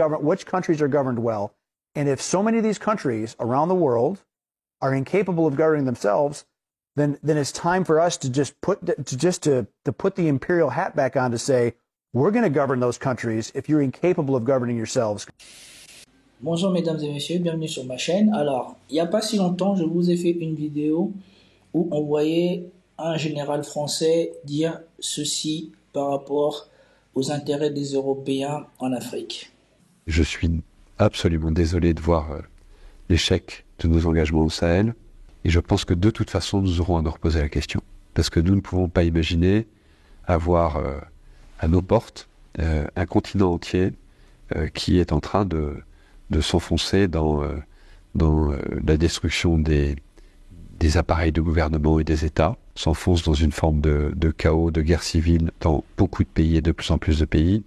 Which countries are governed well? And if so many of these countries around the world are incapable of governing themselves, then it's time for us to just put the imperial hat back on to say, we're going to govern those countries if you're incapable of governing yourselves. Bonjour mesdames et messieurs, bienvenue sur ma chaîne. Alors, il n'y a pas si longtemps, je vous ai fait une vidéo où on voyait un général français dire ceci par rapport aux intérêts des Européens en Afrique. Je suis absolument désolé de voir l'échec de nos engagements au Sahel. Et je pense que de toute façon, nous aurons à nous reposer la question. Parce que nous ne pouvons pas imaginer avoir à nos portes un continent entier qui est en train de s'enfoncer dans la destruction des appareils de gouvernement et des États, s'enfonce dans une forme de chaos, de guerre civile dans beaucoup de pays et de plus en plus de pays,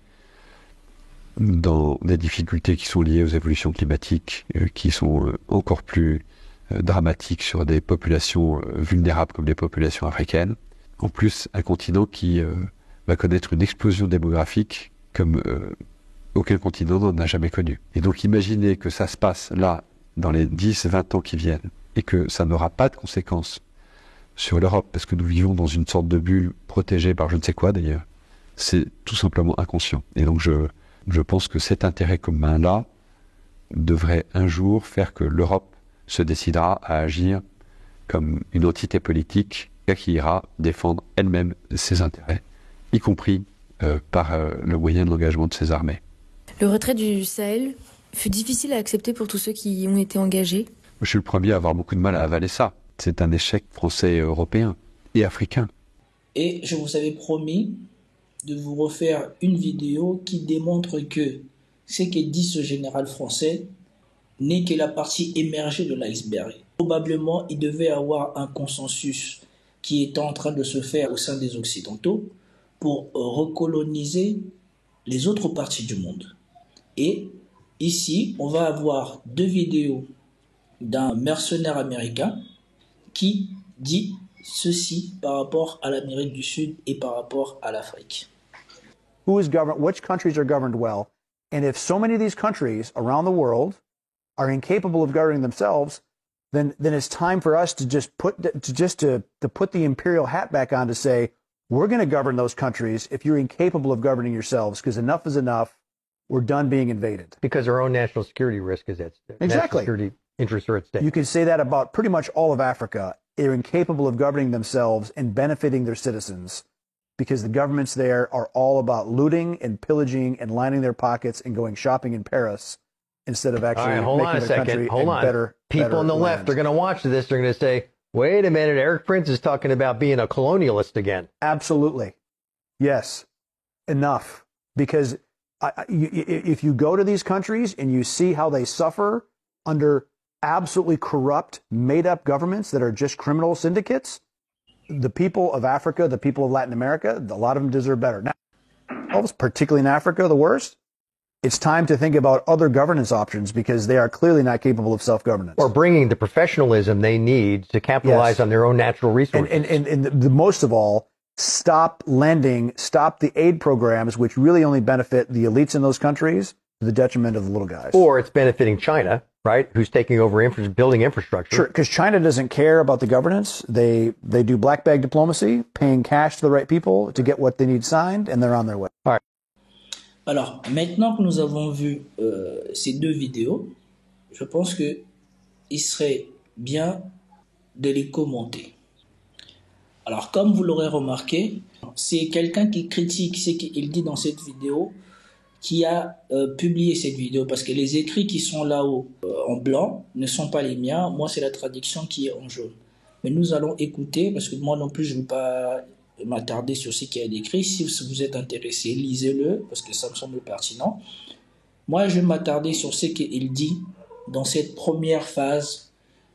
dans des difficultés qui sont liées aux évolutions climatiques, qui sont encore plus dramatiques sur des populations vulnérables comme les populations africaines. En plus, un continent qui va connaître une explosion démographique comme aucun continent n'en a jamais connu. Et donc imaginez que ça se passe là, dans les 10-20 ans qui viennent, et que ça n'aura pas de conséquences sur l'Europe, parce que nous vivons dans une sorte de bulle protégée par je ne sais quoi d'ailleurs, c'est tout simplement inconscient. Et donc je pense que cet intérêt commun-là devrait un jour faire que l'Europe se décidera à agir comme une entité politique qui ira défendre elle-même ses intérêts, y compris par le moyen de l'engagement de ses armées. Le retrait du Sahel fut difficile à accepter pour tous ceux qui y ont été engagés. Je suis le premier à avoir beaucoup de mal à avaler ça. C'est un échec français et européen et africain. Et je vous avais promis de vous refaire une vidéo qui démontre que ce que dit ce général français n'est que la partie émergée de l'iceberg. Probablement, il devait y avoir un consensus qui est en train de se faire au sein des Occidentaux pour recoloniser les autres parties du monde. Et ici, on va avoir deux vidéos d'un mercenaire américain qui dit ceci par rapport à l'Amérique du Sud et par rapport à l'Afrique. Which countries are governed well? And if so many of these countries around the world are incapable of governing themselves, then it's time for us to just put the imperial hat back on to say, we're going to govern those countries if you're incapable of governing yourselves, because enough is enough. We're done being invaded. Because our own national security risk is at stake. Exactly. National security interests are at stake. You can say that about pretty much all of Africa. They're incapable of governing themselves and benefiting their citizens because the governments there are all about looting and pillaging and lining their pockets and going shopping in Paris instead of actually making their country better. People on the left are going to watch this. They're going to say, wait a minute, Erik Prince is talking about being a colonialist again. Absolutely. Yes. Enough. Because if you go to these countries and you see how they suffer under absolutely corrupt, made-up governments that are just criminal syndicates, the people of Africa, the people of Latin America, a lot of them deserve better. Now, particularly in Africa, the worst, it's time to think about other governance options because they are clearly not capable of self-governance. Or bringing the professionalism they need to capitalize on their own natural resources. And the most of all, stop the aid programs, which really only benefit the elites in those countries to the detriment of the little guys. Or it's benefiting China, right, who's taking over building infrastructure. Sure, because China doesn't care about the governance. They do black bag diplomacy, paying cash to the right people to get what they need signed, and they're on their way. All right. Alors, maintenant que nous avons vu ces deux vidéos, je pense qu'il serait bien de les commenter. Alors, comme vous l'aurez remarqué, c'est quelqu'un qui critique ce qu'il dit dans cette vidéo qui a publié cette vidéo, parce que les écrits qui sont là-haut en blanc ne sont pas les miens. Moi, c'est la traduction qui est en jaune. Mais nous allons écouter, parce que moi non plus, je ne veux pas m'attarder sur ce qu'il y a d'écrit. Si vous êtes intéressé, lisez-le, parce que ça me semble pertinent. Moi, je vais m'attarder sur ce qu'il dit dans cette première phase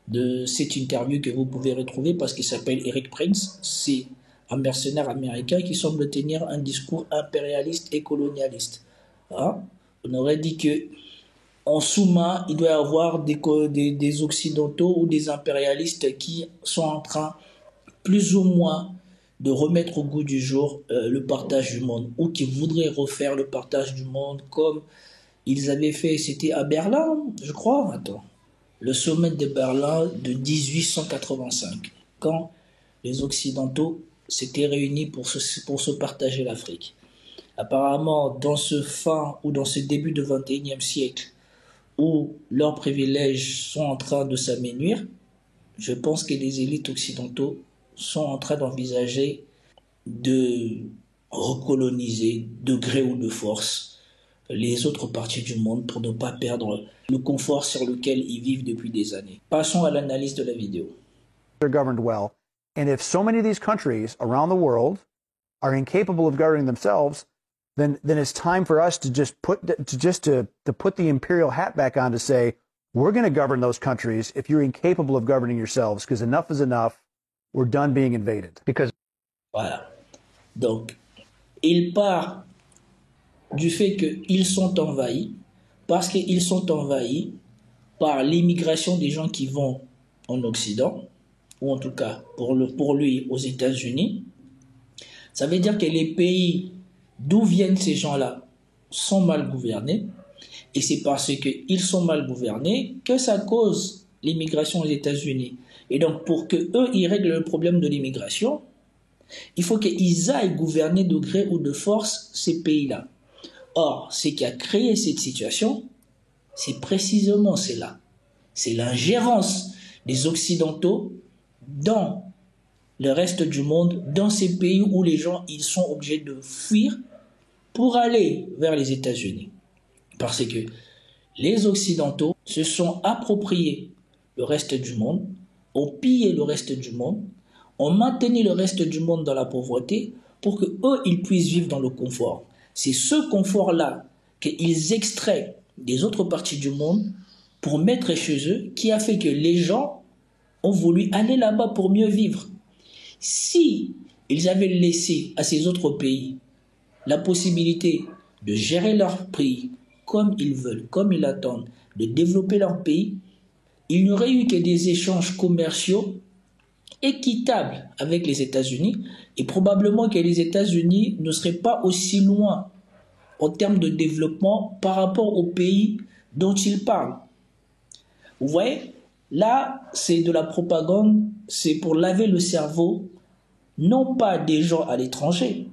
de cette interview que vous pouvez retrouver, parce qu'il s'appelle Erik Prince. C'est un mercenaire américain qui semble tenir un discours impérialiste et colonialiste. Hein? On aurait dit que en sous-main, il doit y avoir des occidentaux ou des impérialistes qui sont en train, plus ou moins, de remettre au goût du jour le partage du monde, ou qui voudraient refaire le partage du monde comme Ils avaient fait, c'était à Berlin, je crois, attends, le sommet de Berlin de 1885, quand les Occidentaux s'étaient réunis pour se partager l'Afrique. Apparemment, dans ce fin ou dans ce début du XXIe siècle, où leurs privilèges sont en train de s'amenuire, je pense que les élites occidentaux sont en train d'envisager de recoloniser, de gré ou de force, les autres parties du monde pour ne pas perdre le confort sur lequel ils vivent depuis des années. Passons à l'analyse de la vidéo. They're governed well. And if so many of these countries around the world are incapable of governing themselves, then it's time for us to just put the imperial hat back on to say, we're going to govern those countries if you're incapable of governing yourselves, because enough is enough. We're done being invaded. Because Voilà. Donc, il part du fait qu'ils sont envahis, parce qu'ils sont envahis par l'immigration des gens qui vont en Occident, ou en tout cas pour lui aux États-Unis. Ça veut dire que les pays d'où viennent ces gens-là sont mal gouvernés, et c'est parce qu'ils sont mal gouvernés que ça cause l'immigration aux États-Unis. Et donc pour que eux ils règlent le problème de l'immigration, il faut qu'ils aillent gouverner de gré ou de force ces pays-là. Or, ce qui a créé cette situation, c'est précisément cela. C'est l'ingérence des Occidentaux dans le reste du monde, dans ces pays où les gens ils sont obligés de fuir pour aller vers les États-Unis. Parce que les Occidentaux se sont appropriés le reste du monde, ont pillé le reste du monde, ont maintenu le reste du monde dans la pauvreté pour que eux ils puissent vivre dans le confort. C'est ce confort-là qu'ils extraient des autres parties du monde pour mettre chez eux qui a fait que les gens ont voulu aller là-bas pour mieux vivre. Si ils avaient laissé à ces autres pays la possibilité de gérer leur pays comme ils veulent, comme ils l'attendent, de développer leur pays, il n'y aurait eu que des échanges commerciaux équitables avec les États-Unis et probablement que les États-Unis ne seraient pas aussi loin en termes de développement par rapport aux pays dont ils parlent. Vous voyez, là, c'est de la propagande, c'est pour laver le cerveau, non pas des gens à l'étranger,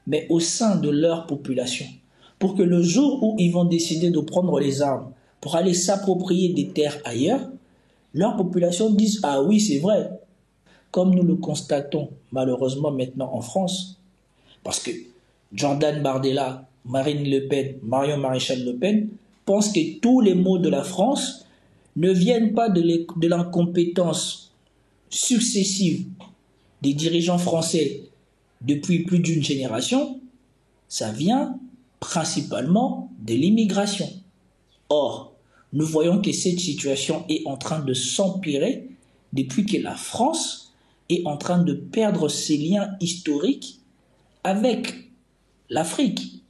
mais au sein de leur population. Pour que le jour où ils vont décider de prendre les armes pour aller s'approprier des terres ailleurs, leur population dise « Ah oui, c'est vrai », comme nous le constatons malheureusement maintenant en France, parce que Jordan Bardella, Marine Le Pen, Marion Maréchal Le Pen pensent que tous les maux de la France ne viennent pas de l'incompétence successive des dirigeants français depuis plus d'une génération, ça vient principalement de l'immigration. Or, nous voyons que cette situation est en train de s'empirer depuis que la France est en train de perdre ses liens historiques avec l'Afrique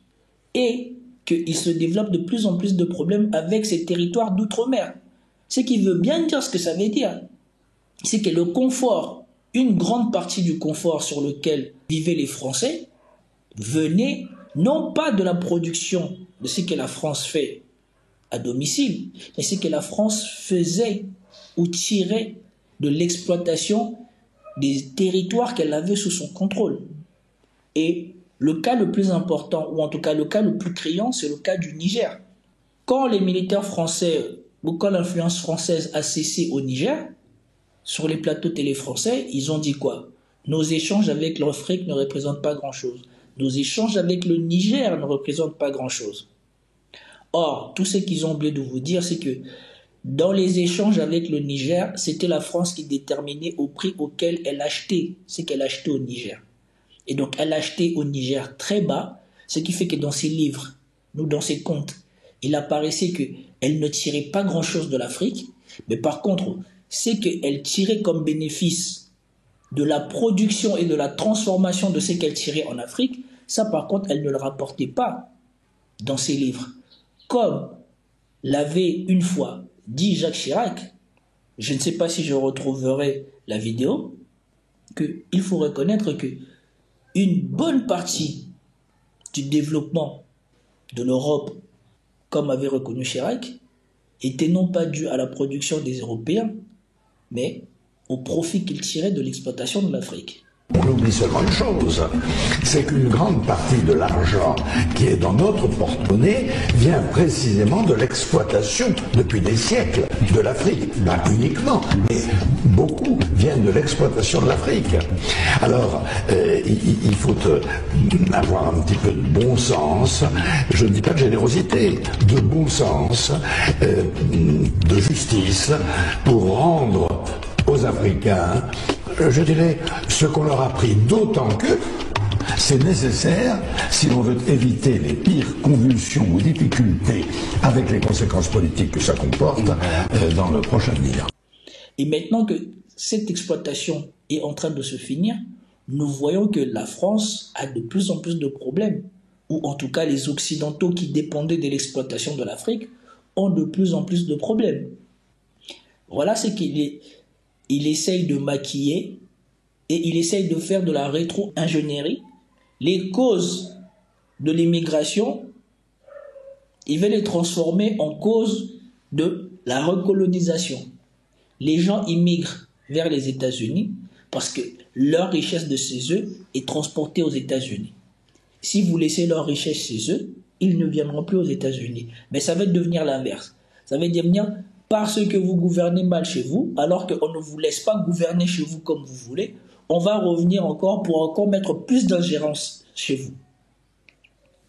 et qu'il se développe de plus en plus de problèmes avec ces territoires d'outre-mer. Ce qui veut bien dire ce que ça veut dire. C'est que le confort, une grande partie du confort sur lequel vivaient les Français, venait non pas de la production de ce que la France fait à domicile, mais ce que la France faisait ou tirait de l'exploitation des territoires qu'elle avait sous son contrôle. Et le cas le plus important, ou en tout cas le cas le plus criant, c'est le cas du Niger. Quand les militaires français, ou quand l'influence française a cessé au Niger, sur les plateaux télé français, ils ont dit quoi? Nos échanges avec l'Afrique ne représentent pas grand-chose. Nos échanges avec le Niger ne représentent pas grand-chose. Or, tout ce qu'ils ont oublié de vous dire, c'est que dans les échanges avec le Niger, c'était la France qui déterminait au prix auquel elle achetait ce qu'elle achetait au Niger. Et donc, elle achetait au Niger très bas, ce qui fait que dans ses livres, nous dans ses comptes, il apparaissait qu'elle ne tirait pas grand-chose de l'Afrique, mais par contre, c'est qu'elle tirait comme bénéfice de la production et de la transformation de ce qu'elle tirait en Afrique, ça par contre, elle ne le rapportait pas dans ses livres. Comme l'avait une fois dit Jacques Chirac, je ne sais pas si je retrouverai la vidéo, qu'il faut reconnaître que une bonne partie du développement de l'Europe comme avait reconnu Chirac, était non pas dû à la production des Européens, mais au profit qu'ils tiraient de l'exploitation de l'Afrique. On oublie seulement une chose, c'est qu'une grande partie de l'argent qui est dans notre porte-monnaie vient précisément de l'exploitation depuis des siècles de l'Afrique. Pas uniquement, mais beaucoup viennent de l'exploitation de l'Afrique. Alors, il faut avoir un petit peu de bon sens, je ne dis pas de générosité, de bon sens, de justice, pour rendre aux Africains, je dirais, ce qu'on leur a pris, d'autant que c'est nécessaire si l'on veut éviter les pires convulsions ou difficultés avec les conséquences politiques que ça comporte dans le prochain avenir. Et maintenant que cette exploitation est en train de se finir, nous voyons que la France a de plus en plus de problèmes, ou en tout cas les Occidentaux qui dépendaient de l'exploitation de l'Afrique ont de plus en plus de problèmes. Voilà ce il essaye de maquiller et il essaye de faire de la rétro-ingénierie. Les causes de l'immigration, il veut les transformer en cause de la recolonisation. Les gens immigrent vers les États-Unis parce que leur richesse de chez eux est transportée aux États-Unis. Si vous laissez leur richesse chez eux, ils ne viendront plus aux États-Unis. Mais ça va devenir l'inverse. Ça va devenir parce que vous gouvernez mal chez vous, alors qu'on ne vous laisse pas gouverner chez vous comme vous voulez, on va revenir encore pour encore mettre plus d'ingérence chez vous.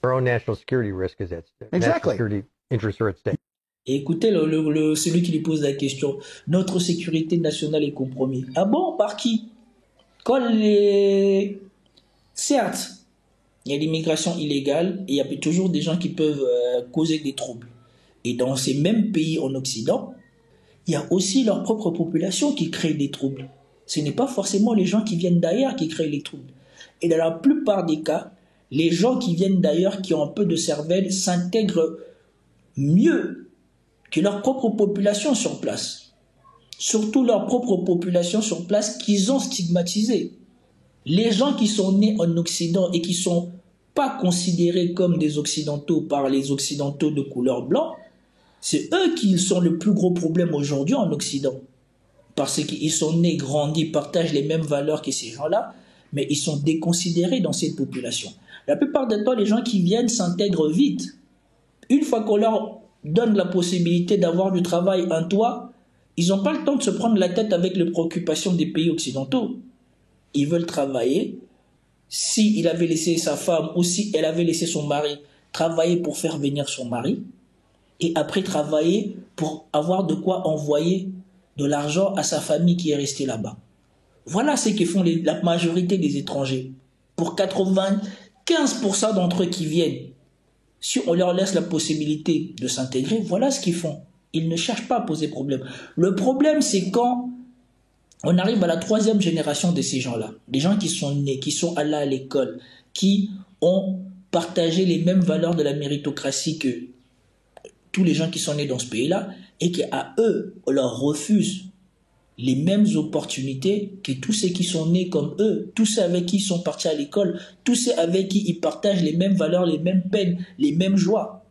Our own national security risk is at stake. Exactly. National security interests are at stake. Et écoutez celui qui lui pose la question, notre sécurité nationale est compromise. Ah bon, par qui? Certes, il y a l'immigration illégale et il y a toujours des gens qui peuvent causer des troubles. Et dans ces mêmes pays en Occident, il y a aussi leur propre population qui crée des troubles. Ce n'est pas forcément les gens qui viennent d'ailleurs qui créent les troubles. Et dans la plupart des cas, les gens qui viennent d'ailleurs, qui ont un peu de cervelle, s'intègrent mieux que leur propre population sur place. Surtout leur propre population sur place qu'ils ont stigmatisée. Les gens qui sont nés en Occident et qui ne sont pas considérés comme des Occidentaux par les Occidentaux de couleur blanc, c'est eux qui sont le plus gros problème aujourd'hui en Occident. Parce qu'ils sont nés, grandis, partagent les mêmes valeurs que ces gens-là, mais ils sont déconsidérés dans cette population. La plupart du temps, les gens qui viennent s'intègrent vite. Une fois qu'on leur donne la possibilité d'avoir du travail, un toit, ils n'ont pas le temps de se prendre la tête avec les préoccupations des pays occidentaux. Ils veulent travailler. S'il avait laissé sa femme ou si elle avait laissé son mari travailler pour faire venir son mari, et après travailler pour avoir de quoi envoyer de l'argent à sa famille qui est restée là-bas. Voilà ce que font la majorité des étrangers. Pour 95% d'entre eux qui viennent, si on leur laisse la possibilité de s'intégrer, voilà ce qu'ils font. Ils ne cherchent pas à poser problème. Le problème, c'est quand on arrive à la 3e génération de ces gens-là, des gens qui sont nés, qui sont allés à l'école, qui ont partagé les mêmes valeurs de la méritocratie que tous les gens qui sont nés dans ce pays-là, et qu'à eux, on leur refuse les mêmes opportunités que tous ceux qui sont nés comme eux, tous ceux avec qui ils sont partis à l'école, tous ceux avec qui ils partagent les mêmes valeurs, les mêmes peines, les mêmes joies.